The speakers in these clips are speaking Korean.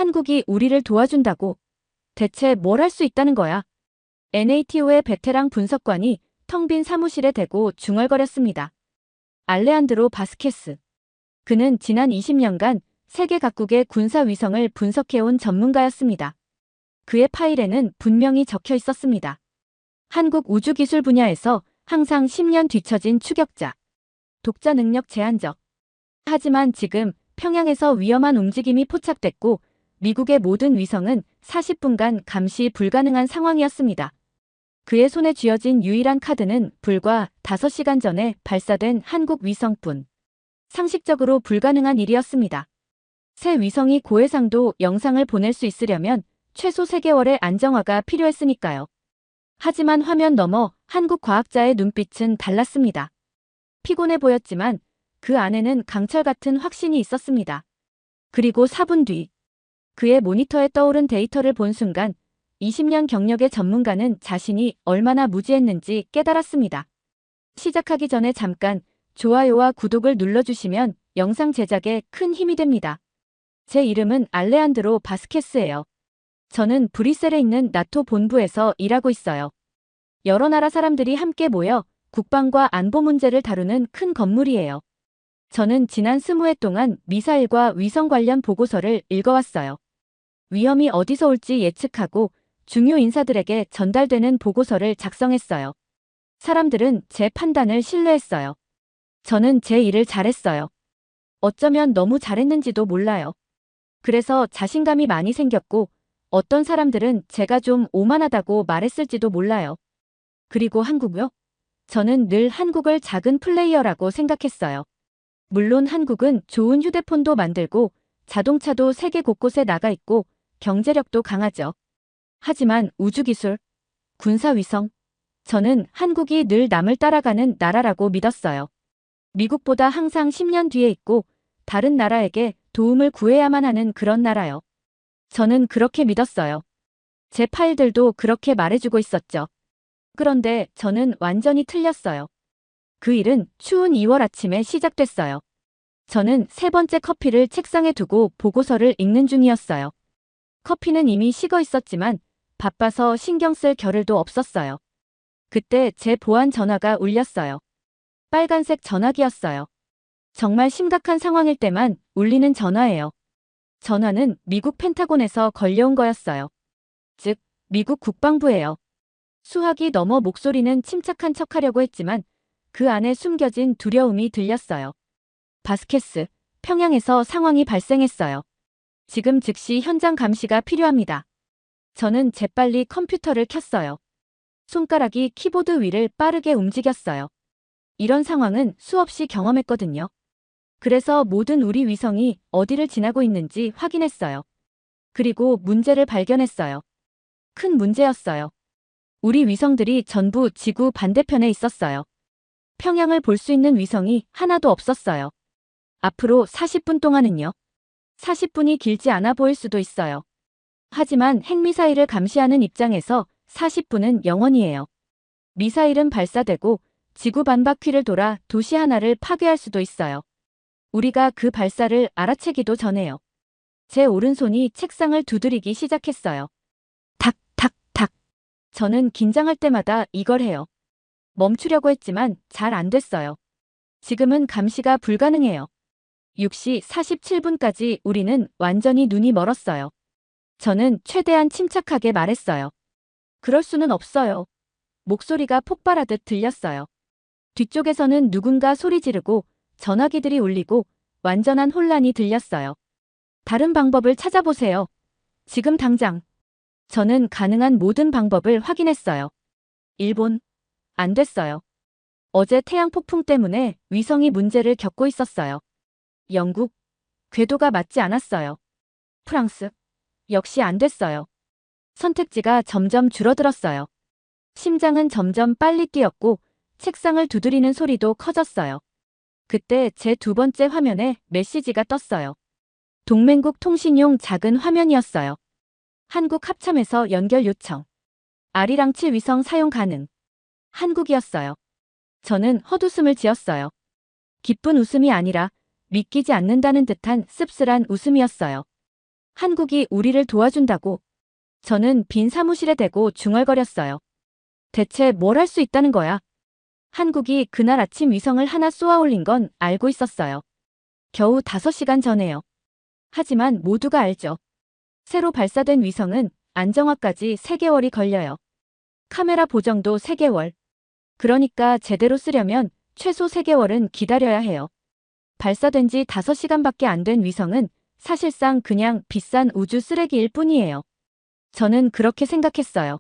한국이 우리를 도와준다고. 대체 뭘 할 수 있다는 거야? NATO의 베테랑 분석관이 텅 빈 사무실에 대고 중얼거렸습니다. 알레한드로 바스케스. 그는 지난 20년간 세계 각국의 군사 위성을 분석해온 전문가였습니다. 그의 파일에는 분명히 적혀 있었습니다. 한국 우주기술 분야에서 항상 10년 뒤처진 추격자. 독자 능력 제한적. 하지만 지금 평양에서 위험한 움직임이 포착됐고 미국의 모든 위성은 40분간 감시 불가능한 상황이었습니다. 그의 손에 쥐어진 유일한 카드는 불과 5시간 전에 발사된 한국 위성뿐. 상식적으로 불가능한 일이었습니다. 새 위성이 고해상도 영상을 보낼 수 있으려면 최소 3개월의 안정화가 필요했으니까요. 하지만 화면 너머 한국 과학자의 눈빛은 달랐습니다. 피곤해 보였지만 그 안에는 강철 같은 확신이 있었습니다. 그리고 4분 뒤 그의 모니터에 떠오른 데이터를 본 순간 20년 경력의 전문가는 자신이 얼마나 무지했는지 깨달았습니다. 시작하기 전에 잠깐 좋아요와 구독을 눌러주시면 영상 제작에 큰 힘이 됩니다. 제 이름은 알레한드로 바스케스예요. 저는 브뤼셀에 있는 나토 본부에서 일하고 있어요. 여러 나라 사람들이 함께 모여 국방과 안보 문제를 다루는 큰 건물이에요. 저는 지난 20해 동안 미사일과 위성 관련 보고서를 읽어왔어요. 위험이 어디서 올지 예측하고 중요 인사들에게 전달되는 보고서를 작성했어요. 사람들은 제 판단을 신뢰했어요. 저는 제 일을 잘했어요. 어쩌면 너무 잘했는지도 몰라요. 그래서 자신감이 많이 생겼고 어떤 사람들은 제가 좀 오만하다고 말했을지도 몰라요. 그리고 한국요? 저는 늘 한국을 작은 플레이어라고 생각했어요. 물론 한국은 좋은 휴대폰도 만들고 자동차도 세계 곳곳에 나가 있고 경제력도 강하죠. 하지만 우주기술, 군사위성, 저는 한국이 늘 남을 따라가는 나라라고 믿었어요. 미국보다 항상 10년 뒤에 있고 다른 나라에게 도움을 구해야만 하는 그런 나라요. 저는 그렇게 믿었어요. 제 파일들도 그렇게 말해주고 있었죠. 그런데 저는 완전히 틀렸어요. 그 일은 추운 2월 아침에 시작됐어요. 저는 3번째 커피를 책상에 두고 보고서를 읽는 중이었어요. 커피는 이미 식어 있었지만 바빠서 신경 쓸 겨를도 없었어요. 그때 제 보안 전화가 울렸어요. 빨간색 전화기였어요. 정말 심각한 상황일 때만 울리는 전화예요. 전화는 미국 펜타곤에서 걸려온 거였어요. 즉, 미국 국방부예요. 수화기 너머 목소리는 침착한 척하려고 했지만 그 안에 숨겨진 두려움이 들렸어요. 바스케스, 평양에서 상황이 발생했어요. 지금 즉시 현장 감시가 필요합니다. 저는 재빨리 컴퓨터를 켰어요. 손가락이 키보드 위를 빠르게 움직였어요. 이런 상황은 수없이 경험했거든요. 그래서 모든 우리 위성이 어디를 지나고 있는지 확인했어요. 그리고 문제를 발견했어요. 큰 문제였어요. 우리 위성들이 전부 지구 반대편에 있었어요. 평양을 볼 수 있는 위성이 하나도 없었어요. 앞으로 40분 동안은요. 40분이 길지 않아 보일 수도 있어요. 하지만 핵미사일을 감시하는 입장에서 40분은 영원이에요. 미사일은 발사되고 지구 반바퀴를 돌아 도시 하나를 파괴할 수도 있어요. 우리가 그 발사를 알아채기도 전에요. 제 오른손이 책상을 두드리기 시작했어요. 탁, 탁, 탁. 저는 긴장할 때마다 이걸 해요. 멈추려고 했지만 잘 안 됐어요. 지금은 감시가 불가능해요. 6시 47분까지 우리는 완전히 눈이 멀었어요. 저는 최대한 침착하게 말했어요. 그럴 수는 없어요. 목소리가 폭발하듯 들렸어요. 뒤쪽에서는 누군가 소리 지르고 전화기들이 울리고 완전한 혼란이 들렸어요. 다른 방법을 찾아보세요. 지금 당장. 저는 가능한 모든 방법을 확인했어요. 일본. 안 됐어요. 어제 태양 폭풍 때문에 위성이 문제를 겪고 있었어요. 영국. 궤도가 맞지 않았어요. 프랑스. 역시 안 됐어요. 선택지가 점점 줄어들었어요. 심장은 점점 빨리 뛰었고 책상을 두드리는 소리도 커졌어요. 그때 제 2번째 화면에 메시지가 떴어요. 동맹국 통신용 작은 화면이었어요. 한국 합참에서 연결 요청. 아리랑치 위성 사용 가능. 한국이었어요. 저는 헛웃음을 지었어요. 기쁜 웃음이 아니라 믿기지 않는다는 듯한 씁쓸한 웃음이었어요. 한국이 우리를 도와준다고. 저는 빈 사무실에 대고 중얼거렸어요. 대체 뭘 할 수 있다는 거야? 한국이 그날 아침 위성을 하나 쏘아올린 건 알고 있었어요. 겨우 5시간 전에요. 하지만 모두가 알죠. 새로 발사된 위성은 안정화까지 3개월이 걸려요. 카메라 보정도 3개월. 그러니까 제대로 쓰려면 최소 3개월은 기다려야 해요. 발사된 지 5시간밖에 안 된 위성은 사실상 그냥 비싼 우주 쓰레기일 뿐이에요. 저는 그렇게 생각했어요.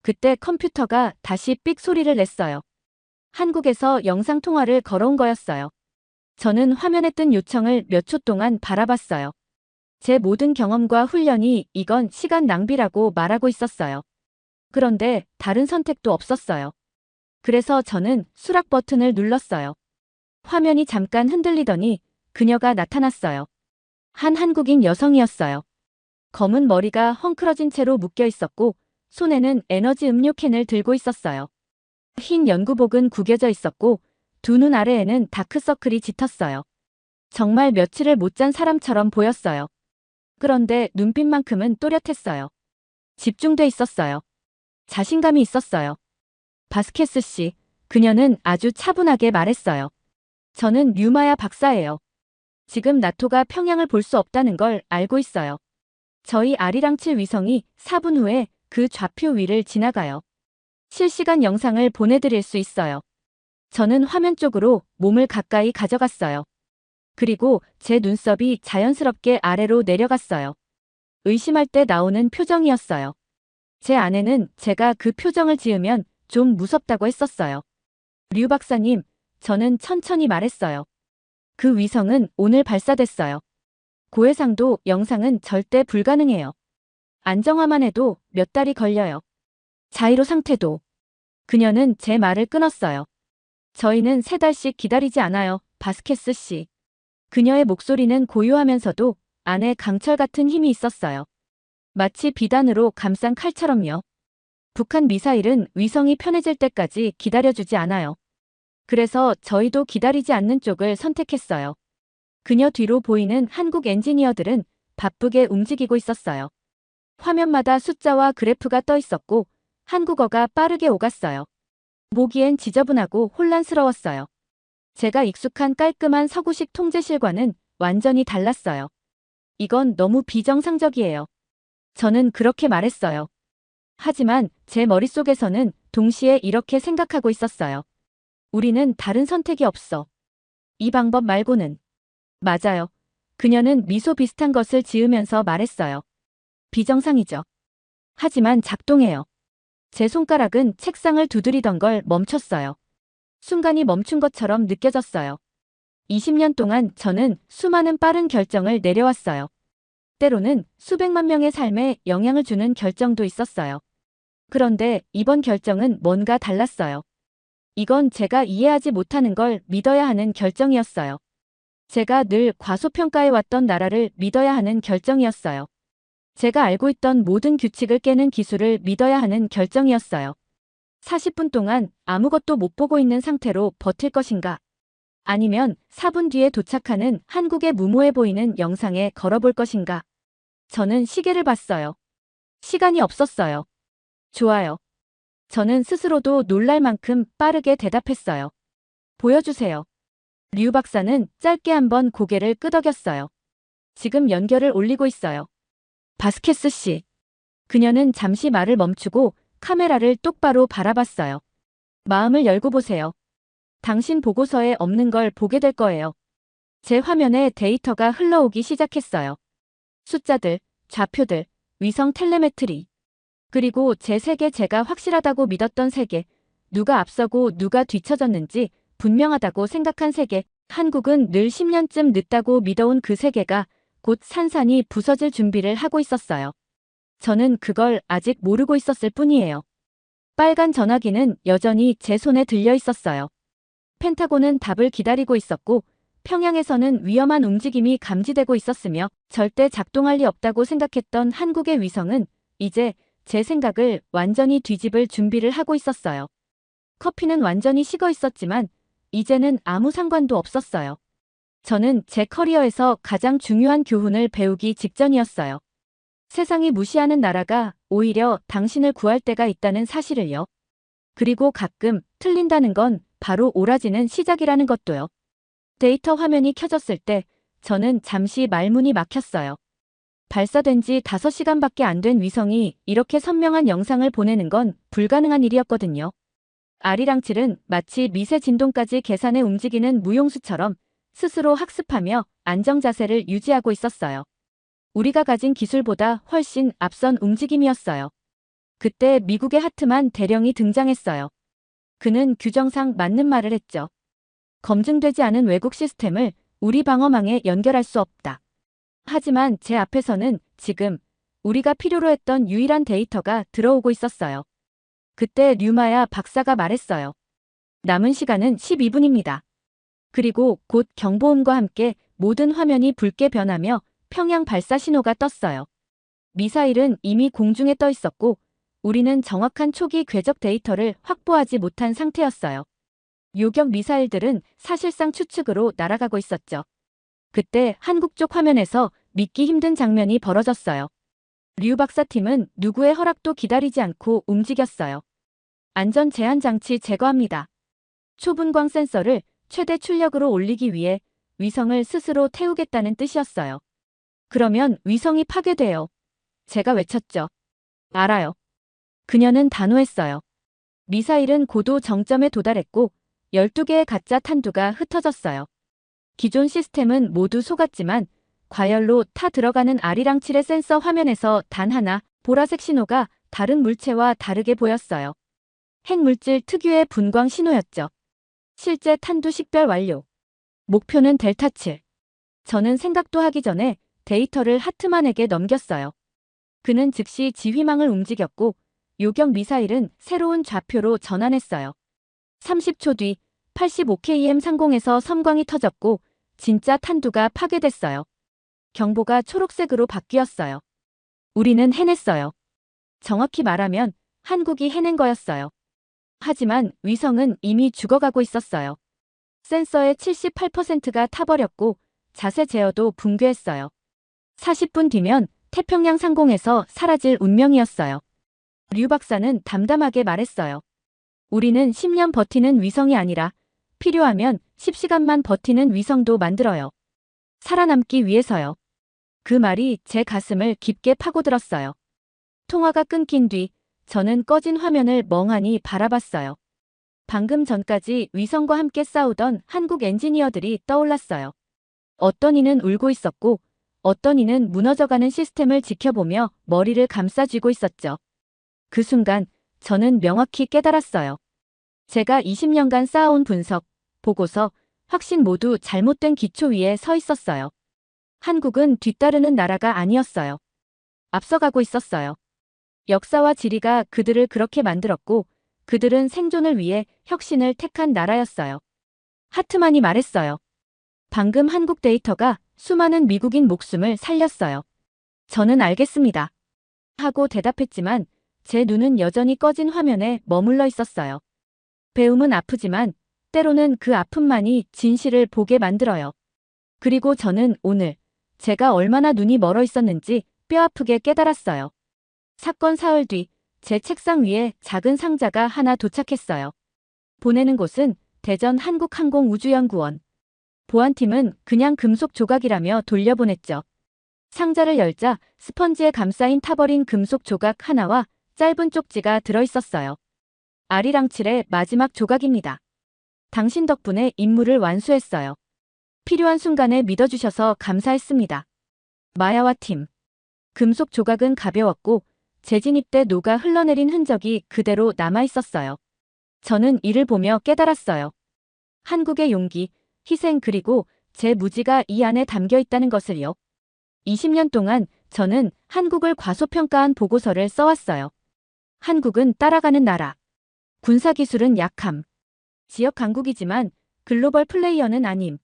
그때 컴퓨터가 다시 삑 소리를 냈어요. 한국에서 영상통화를 걸어온 거였어요. 저는 화면에 뜬 요청을 몇 초 동안 바라봤어요. 제 모든 경험과 훈련이 이건 시간 낭비라고 말하고 있었어요. 그런데 다른 선택도 없었어요. 그래서 저는 수락 버튼을 눌렀어요. 화면이 잠깐 흔들리더니 그녀가 나타났어요. 한 한국인 여성이었어요. 검은 머리가 헝클어진 채로 묶여 있었고 손에는 에너지 음료 캔을 들고 있었어요. 흰 연구복은 구겨져 있었고 두 눈 아래에는 다크서클이 짙었어요. 정말 며칠을 못 잔 사람처럼 보였어요. 그런데 눈빛만큼은 또렷했어요. 집중돼 있었어요. 자신감이 있었어요. 바스케스 씨, 그녀는 아주 차분하게 말했어요. 저는 류마야 박사예요. 지금 나토가 평양을 볼 수 없다는 걸 알고 있어요. 저희 아리랑7 위성이 4분 후에 그 좌표 위를 지나가요. 실시간 영상을 보내드릴 수 있어요. 저는 화면 쪽으로 몸을 가까이 가져갔어요. 그리고 제 눈썹이 자연스럽게 아래로 내려갔어요. 의심할 때 나오는 표정이었어요. 제 아내는 제가 그 표정을 지으면 좀 무섭다고 했었어요. 류 박사님, 저는 천천히 말했어요. 그 위성은 오늘 발사됐어요. 고해상도 영상은 절대 불가능해요. 안정화만 해도 몇 달이 걸려요. 자이로 상태도. 그녀는 제 말을 끊었어요. 저희는 3달씩 기다리지 않아요, 바스케스 씨. 그녀의 목소리는 고요하면서도 안에 강철 같은 힘이 있었어요. 마치 비단으로 감싼 칼처럼요. 북한 미사일은 위성이 편해질 때까지 기다려주지 않아요. 그래서 저희도 기다리지 않는 쪽을 선택했어요. 그녀 뒤로 보이는 한국 엔지니어들은 바쁘게 움직이고 있었어요. 화면마다 숫자와 그래프가 떠 있었고 한국어가 빠르게 오갔어요. 보기엔 지저분하고 혼란스러웠어요. 제가 익숙한 깔끔한 서구식 통제실과는 완전히 달랐어요. 이건 너무 비정상적이에요. 저는 그렇게 말했어요. 하지만 제 머릿속에서는 동시에 이렇게 생각하고 있었어요. 우리는 다른 선택이 없어. 이 방법 말고는. 맞아요. 그녀는 미소 비슷한 것을 지으면서 말했어요. 비정상이죠. 하지만 작동해요. 제 손가락은 책상을 두드리던 걸 멈췄어요. 순간이 멈춘 것처럼 느껴졌어요. 20년 동안 저는 수많은 빠른 결정을 내려왔어요. 때로는 수백만 명의 삶에 영향을 주는 결정도 있었어요. 그런데 이번 결정은 뭔가 달랐어요. 이건 제가 이해하지 못하는 걸 믿어야 하는 결정이었어요. 제가 늘 과소평가해왔던 나라를 믿어야 하는 결정이었어요. 제가 알고 있던 모든 규칙을 깨는 기술을 믿어야 하는 결정이었어요. 40분 동안 아무것도 못 보고 있는 상태로 버틸 것인가? 아니면 4분 뒤에 도착하는 한국의 무모해 보이는 영상에 걸어볼 것인가? 저는 시계를 봤어요. 시간이 없었어요. 좋아요. 저는 스스로도 놀랄 만큼 빠르게 대답했어요. 보여주세요. 류 박사는 짧게 한번 고개를 끄덕였어요. 지금 연결을 올리고 있어요. 바스케스 씨. 그녀는 잠시 말을 멈추고 카메라를 똑바로 바라봤어요. 마음을 열고 보세요. 당신 보고서에 없는 걸 보게 될 거예요. 제 화면에 데이터가 흘러오기 시작했어요. 숫자들, 좌표들, 위성 텔레메트리. 그리고 제 세계, 제가 확실하다고 믿었던 세계, 누가 앞서고 누가 뒤처졌는지 분명하다고 생각한 세계, 한국은 늘 10년쯤 늦다고 믿어온 그 세계가 곧 산산이 부서질 준비를 하고 있었어요. 저는 그걸 아직 모르고 있었을 뿐이에요. 빨간 전화기는 여전히 제 손에 들려 있었어요. 펜타곤은 답을 기다리고 있었고 평양에서는 위험한 움직임이 감지되고 있었으며 절대 작동할 리 없다고 생각했던 한국의 위성은 이제 제 생각을 완전히 뒤집을 준비를 하고 있었어요. 커피는 완전히 식어 있었지만 이제는 아무 상관도 없었어요. 저는 제 커리어에서 가장 중요한 교훈을 배우기 직전이었어요. 세상이 무시하는 나라가 오히려 당신을 구할 때가 있다는 사실을요. 그리고 가끔 틀린다는 건 바로 옳아지는 시작이라는 것도요. 데이터 화면이 켜졌을 때 저는 잠시 말문이 막혔어요. 발사된 지 5시간밖에 안 된 위성이 이렇게 선명한 영상을 보내는 건 불가능한 일이었거든요. 아리랑칠은 마치 미세 진동까지 계산해 움직이는 무용수처럼 스스로 학습하며 안정 자세를 유지하고 있었어요. 우리가 가진 기술보다 훨씬 앞선 움직임이었어요. 그때 미국의 하트만 대령이 등장했어요. 그는 규정상 맞는 말을 했죠. 검증되지 않은 왜곡 시스템을 우리 방어망에 연결할 수 없다. 하지만 제 앞에서는 지금 우리가 필요로 했던 유일한 데이터가 들어오고 있었어요. 그때 류마야 박사가 말했어요. 남은 시간은 12분입니다. 그리고 곧 경보음과 함께 모든 화면이 붉게 변하며 평양 발사 신호가 떴어요. 미사일은 이미 공중에 떠 있었고 우리는 정확한 초기 궤적 데이터를 확보하지 못한 상태였어요. 요격 미사일들은 사실상 추측으로 날아가고 있었죠. 그때 한국 쪽 화면에서 믿기 힘든 장면이 벌어졌어요. 류 박사팀은 누구의 허락도 기다리지 않고 움직였어요. 안전 제한 장치 제거합니다. 초분광 센서를 최대 출력으로 올리기 위해 위성을 스스로 태우겠다는 뜻이었어요. 그러면 위성이 파괴돼요. 제가 외쳤죠. 알아요. 그녀는 단호했어요. 미사일은 고도 정점에 도달했고 12개의 가짜 탄두가 흩어졌어요. 기존 시스템은 모두 속았지만 과열로 타 들어가는 아리랑칠의 센서 화면에서 단 하나 보라색 신호가 다른 물체와 다르게 보였어요. 핵물질 특유의 분광 신호였죠. 실제 탄두 식별 완료. 목표는 델타7. 저는 생각도 하기 전에 데이터를 하트만에게 넘겼어요. 그는 즉시 지휘망을 움직였고 요격 미사일은 새로운 좌표로 전환했어요. 30초 뒤 85km 상공에서 섬광이 터졌고 진짜 탄두가 파괴됐어요. 경보가 초록색으로 바뀌었어요. 우리는 해냈어요. 정확히 말하면 한국이 해낸 거였어요. 하지만 위성은 이미 죽어가고 있었어요. 센서의 78%가 타버렸고 자세 제어도 붕괴했어요. 40분 뒤면 태평양 상공에서 사라질 운명이었어요. 류 박사는 담담하게 말했어요. 우리는 10년 버티는 위성이 아니라 필요하면 10시간만 버티는 위성도 만들어요. 살아남기 위해서요. 그 말이 제 가슴을 깊게 파고들었어요. 통화가 끊긴 뒤 저는 꺼진 화면을 멍하니 바라봤어요. 방금 전까지 위성과 함께 싸우던 한국 엔지니어들이 떠올랐어요. 어떤 이는 울고 있었고 어떤 이는 무너져가는 시스템을 지켜보며 머리를 감싸쥐고 있었죠. 그 순간 저는 명확히 깨달았어요. 제가 20년간 쌓아온 분석, 보고서, 확신 모두 잘못된 기초 위에 서 있었어요. 한국은 뒤따르는 나라가 아니었어요. 앞서가고 있었어요. 역사와 지리가 그들을 그렇게 만들었고 그들은 생존을 위해 혁신을 택한 나라였어요. 하트만이 말했어요. 방금 한국 데이터가 수많은 미국인 목숨을 살렸어요. 저는 알겠습니다. 하고 대답했지만 제 눈은 여전히 꺼진 화면에 머물러 있었어요. 배움은 아프지만 때로는 그 아픔만이 진실을 보게 만들어요. 그리고 저는 오늘 제가 얼마나 눈이 멀어 있었는지 뼈아프게 깨달았어요. 사건 사흘 뒤 제 책상 위에 작은 상자가 하나 도착했어요. 보내는 곳은 대전 한국항공우주연구원. 보안팀은 그냥 금속 조각이라며 돌려보냈죠. 상자를 열자 스펀지에 감싸인 타버린 금속 조각 하나와 짧은 쪽지가 들어있었어요. 아리랑칠의 마지막 조각입니다. 당신 덕분에 임무를 완수했어요. 필요한 순간에 믿어주셔서 감사했습니다. 마야와 팀. 금속 조각은 가벼웠고 재진입 때 녹아 흘러내린 흔적이 그대로 남아있었어요. 저는 이를 보며 깨달았어요. 한국의 용기, 희생 그리고 제 무지가 이 안에 담겨 있다는 것을요. 20년 동안 저는 한국을 과소평가한 보고서를 써왔어요. 한국은 따라가는 나라. 군사기술은 약함. 지역 강국이지만 글로벌 플레이어는 아님.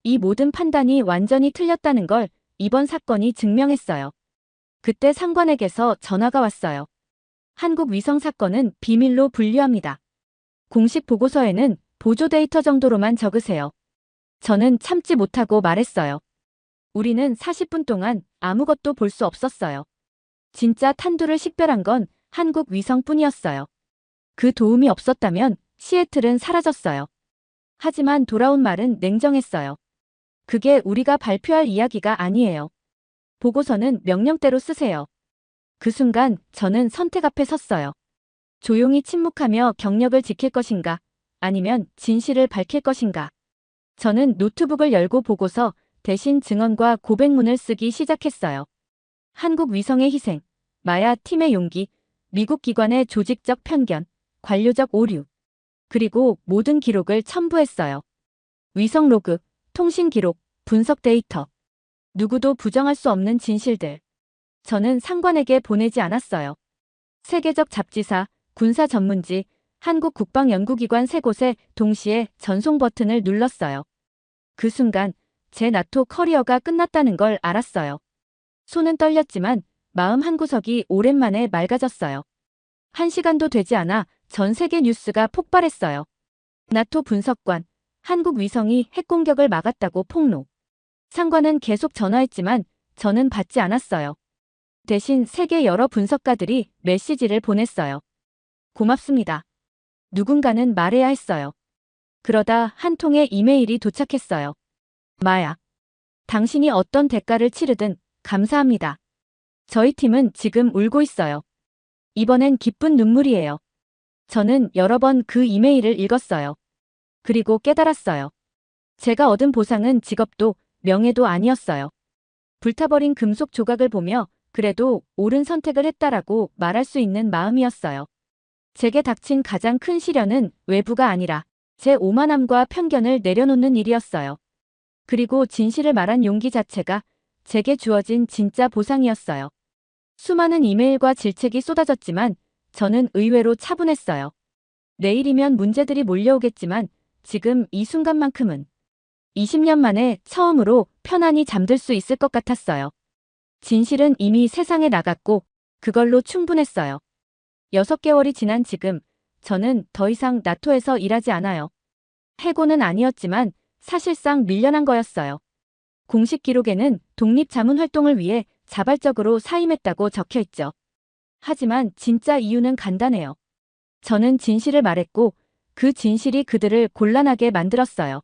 이 모든 판단이 완전히 틀렸다는 걸 이번 사건이 증명했어요. 그때 상관에게서 전화가 왔어요. 한국 위성 사건은 비밀로 분류합니다. 공식 보고서에는 보조 데이터 정도로만 적으세요. 저는 참지 못하고 말했어요. 우리는 40분 동안 아무것도 볼 수 없었어요. 진짜 탄두를 식별한 건 한국 위성뿐이었어요. 그 도움이 없었다면 시애틀은 사라졌어요. 하지만 돌아온 말은 냉정했어요. 그게 우리가 발표할 이야기가 아니에요. 보고서는 명령대로 쓰세요. 그 순간 저는 선택 앞에 섰어요. 조용히 침묵하며 경력을 지킬 것인가, 아니면 진실을 밝힐 것인가. 저는 노트북을 열고 보고서 대신 증언과 고백문을 쓰기 시작했어요. 한국 위성의 희생, 마야 팀의 용기, 미국 기관의 조직적 편견, 관료적 오류, 그리고 모든 기록을 첨부했어요. 위성 로그, 통신 기록, 분석 데이터. 누구도 부정할 수 없는 진실들. 저는 상관에게 보내지 않았어요. 세계적 잡지사, 군사 전문지, 한국 국방연구기관 3곳에 동시에 전송 버튼을 눌렀어요. 그 순간 제 나토 커리어가 끝났다는 걸 알았어요. 손은 떨렸지만 마음 한구석이 오랜만에 맑아졌어요. 1시간도 되지 않아 전 세계 뉴스가 폭발했어요. 나토 분석관, 한국 위성이 핵공격을 막았다고 폭로. 상관은 계속 전화했지만 저는 받지 않았어요. 대신 세계 여러 분석가들이 메시지를 보냈어요. 고맙습니다. 누군가는 말해야 했어요. 그러다 한 통의 이메일이 도착했어요. 마야. 당신이 어떤 대가를 치르든 감사합니다. 저희 팀은 지금 울고 있어요. 이번엔 기쁜 눈물이에요. 저는 여러 번 그 이메일을 읽었어요. 그리고 깨달았어요. 제가 얻은 보상은 직업도 명예도 아니었어요. 불타버린 금속 조각을 보며 그래도 옳은 선택을 했다라고 말할 수 있는 마음이었어요. 제게 닥친 가장 큰 시련은 외부가 아니라 제 오만함과 편견을 내려놓는 일이었어요. 그리고 진실을 말한 용기 자체가 제게 주어진 진짜 보상이었어요. 수많은 이메일과 질책이 쏟아졌지만 저는 의외로 차분했어요. 내일이면 문제들이 몰려오겠지만 지금 이 순간만큼은 20년 만에 처음으로 편안히 잠들 수 있을 것 같았어요. 진실은 이미 세상에 나갔고 그걸로 충분했어요. 6개월이 지난 지금 저는 더 이상 나토에서 일하지 않아요. 해고는 아니었지만 사실상 밀려난 거였어요. 공식 기록에는 독립자문활동을 위해 자발적으로 사임했다고 적혀있죠. 하지만 진짜 이유는 간단해요. 저는 진실을 말했고 그 진실이 그들을 곤란하게 만들었어요.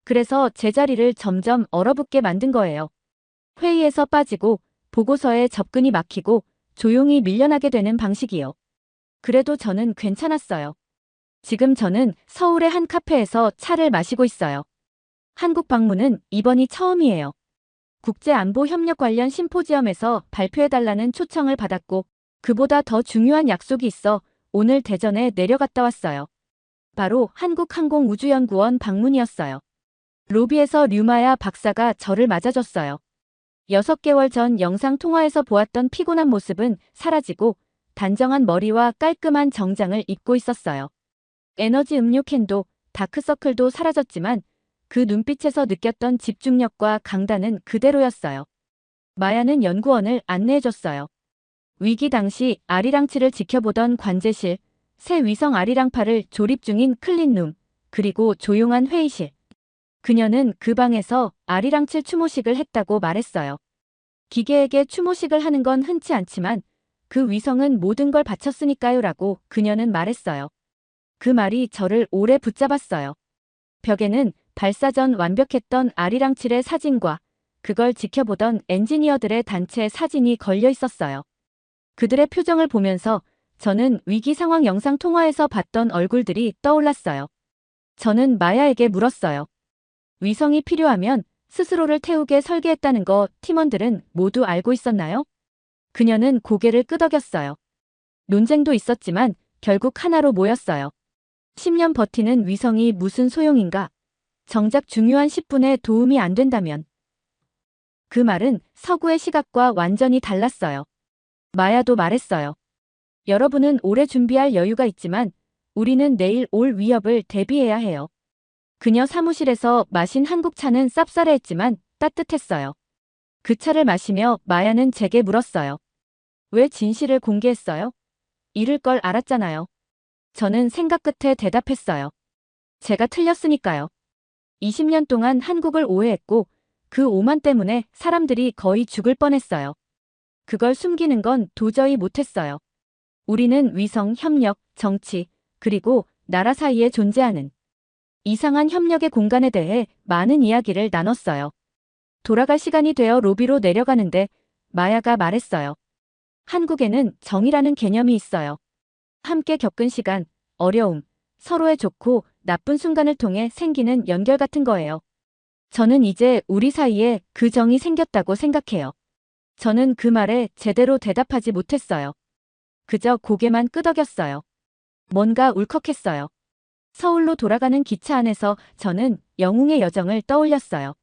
그래서 제 자리를 점점 얼어붙게 만든 거예요. 회의에서 빠지고 보고서에 접근이 막히고 조용히 밀려나게 되는 방식이요. 그래도 저는 괜찮았어요. 지금 저는 서울의 한 카페에서 차를 마시고 있어요. 한국 방문은 이번이 처음이에요. 국제안보협력 관련 심포지엄에서 발표해달라는 초청을 받았고 그보다 더 중요한 약속이 있어 오늘 대전에 내려갔다 왔어요. 바로 한국항공우주연구원 방문이었어요. 로비에서 류마야 박사가 저를 맞아줬어요. 6개월 전 영상통화에서 보았던 피곤한 모습은 사라지고 단정한 머리와 깔끔한 정장을 입고 있었어요. 에너지 음료 캔도 다크서클도 사라졌지만 그 눈빛에서 느꼈던 집중력과 강단은 그대로였어요. 마야는 연구원을 안내해줬어요. 위기 당시 아리랑치를 지켜보던 관제실, 새 위성 아리랑파를 조립 중인 클린룸, 그리고 조용한 회의실. 그녀는 그 방에서 아리랑칠 추모식을 했다고 말했어요. 기계에게 추모식을 하는 건 흔치 않지만 그 위성은 모든 걸 바쳤으니까요 라고 그녀는 말했어요. 그 말이 저를 오래 붙잡았어요. 벽에는 발사 전 완벽했던 아리랑칠의 사진과 그걸 지켜보던 엔지니어들의 단체 사진이 걸려 있었어요. 그들의 표정을 보면서 저는 위기 상황 영상 통화에서 봤던 얼굴들이 떠올랐어요. 저는 마야에게 물었어요. 위성이 필요하면 스스로를 태우게 설계했다는 거 팀원들은 모두 알고 있었나요? 그녀는 고개를 끄덕였어요. 논쟁도 있었지만 결국 하나로 모였어요. 10년 버티는 위성이 무슨 소용인가? 정작 중요한 10분에 도움이 안 된다면. 그 말은 서구의 시각과 완전히 달랐어요. 마야도 말했어요. 여러분은 오래 준비할 여유가 있지만 우리는 내일 올 위협을 대비해야 해요. 그녀 사무실에서 마신 한국 차는 쌉싸래했지만 따뜻했어요. 그 차를 마시며 마야는 제게 물었어요. 왜 진실을 공개했어요? 잃을 걸 알았잖아요. 저는 생각 끝에 대답했어요. 제가 틀렸으니까요. 20년 동안 한국을 오해했고 그 오만 때문에 사람들이 거의 죽을 뻔했어요. 그걸 숨기는 건 도저히 못했어요. 우리는 위성, 협력, 정치, 그리고 나라 사이에 존재하는 이상한 협력의 공간에 대해 많은 이야기를 나눴어요. 돌아갈 시간이 되어 로비로 내려가는데 마야가 말했어요. 한국에는 정이라는 개념이 있어요. 함께 겪은 시간, 어려움, 서로의 좋고 나쁜 순간을 통해 생기는 연결 같은 거예요. 저는 이제 우리 사이에 그 정이 생겼다고 생각해요. 저는 그 말에 제대로 대답하지 못했어요. 그저 고개만 끄덕였어요. 뭔가 울컥했어요. 서울로 돌아가는 기차 안에서 저는 영웅의 여정을 떠올렸어요.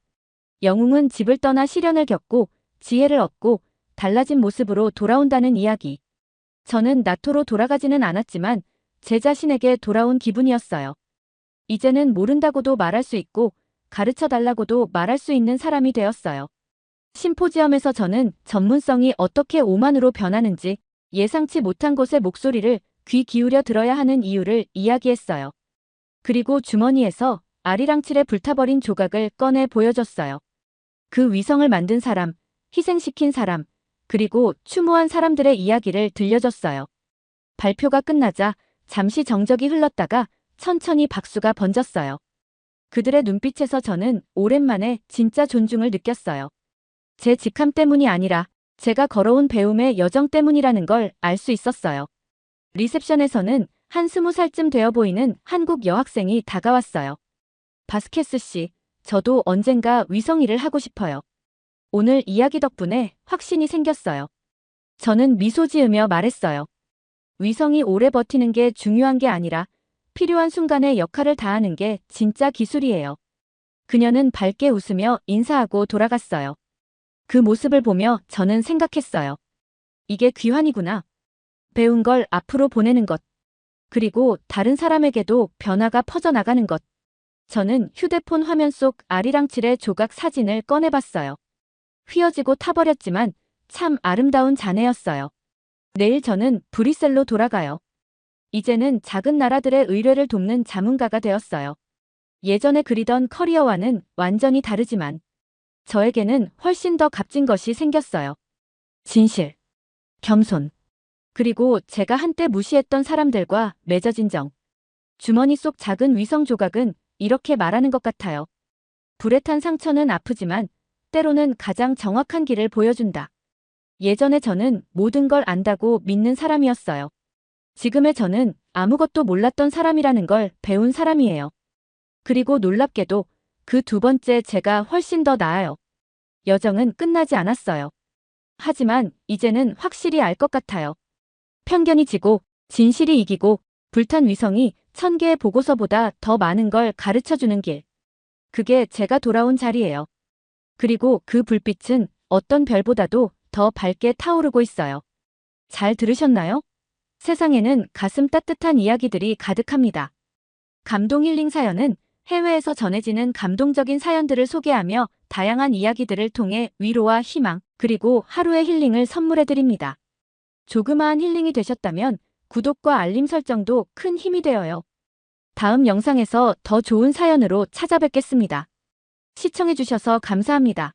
영웅은 집을 떠나 시련을 겪고 지혜를 얻고 달라진 모습으로 돌아온다는 이야기. 저는 나토로 돌아가지는 않았지만 제 자신에게 돌아온 기분이었어요. 이제는 모른다고도 말할 수 있고 가르쳐 달라고도 말할 수 있는 사람이 되었어요. 심포지엄에서 저는 전문성이 어떻게 오만으로 변하는지 예상치 못한 곳의 목소리를 귀 기울여 들어야 하는 이유를 이야기했어요. 그리고 주머니에서 아리랑칠에 불타버린 조각을 꺼내 보여줬어요. 그 위성을 만든 사람, 희생시킨 사람, 그리고 추모한 사람들의 이야기를 들려줬어요. 발표가 끝나자 잠시 정적이 흘렀다가 천천히 박수가 번졌어요. 그들의 눈빛에서 저는 오랜만에 진짜 존중을 느꼈어요. 제 직함 때문이 아니라 제가 걸어온 배움의 여정 때문이라는 걸 알 수 있었어요. 리셉션에서는 한 20살쯤 되어 보이는 한국 여학생이 다가왔어요. 바스케스 씨, 저도 언젠가 위성 일을 하고 싶어요. 오늘 이야기 덕분에 확신이 생겼어요. 저는 미소 지으며 말했어요. 위성이 오래 버티는 게 중요한 게 아니라 필요한 순간에 역할을 다하는 게 진짜 기술이에요. 그녀는 밝게 웃으며 인사하고 돌아갔어요. 그 모습을 보며 저는 생각했어요. 이게 귀환이구나. 배운 걸 앞으로 보내는 것. 그리고 다른 사람에게도 변화가 퍼져나가는 것. 저는 휴대폰 화면 속 아리랑칠의 조각 사진을 꺼내봤어요. 휘어지고 타버렸지만 참 아름다운 자네였어요. 내일 저는 브뤼셀로 돌아가요. 이제는 작은 나라들의 의뢰를 돕는 자문가가 되었어요. 예전에 그리던 커리어와는 완전히 다르지만 저에게는 훨씬 더 값진 것이 생겼어요. 진실, 겸손, 그리고 제가 한때 무시했던 사람들과 맺어진 정. 주머니 속 작은 위성 조각은 이렇게 말하는 것 같아요. 불에 탄 상처는 아프지만 때로는 가장 정확한 길을 보여준다. 예전에 저는 모든 걸 안다고 믿는 사람이었어요. 지금의 저는 아무것도 몰랐던 사람이라는 걸 배운 사람이에요. 그리고 놀랍게도 그 두 번째 제가 훨씬 더 나아요. 여정은 끝나지 않았어요. 하지만 이제는 확실히 알 것 같아요. 편견이 지고 진실이 이기고 불탄 위성이 1000개의 보고서보다 더 많은 걸 가르쳐주는 길. 그게 제가 돌아온 자리예요. 그리고 그 불빛은 어떤 별보다도 더 밝게 타오르고 있어요. 잘 들으셨나요? 세상에는 가슴 따뜻한 이야기들이 가득합니다. 감동 힐링 사연은 해외에서 전해지는 감동적인 사연들을 소개하며 다양한 이야기들을 통해 위로와 희망, 그리고 하루의 힐링을 선물해드립니다. 조그마한 힐링이 되셨다면 구독과 알림 설정도 큰 힘이 되어요. 다음 영상에서 더 좋은 사연으로 찾아뵙겠습니다. 시청해주셔서 감사합니다.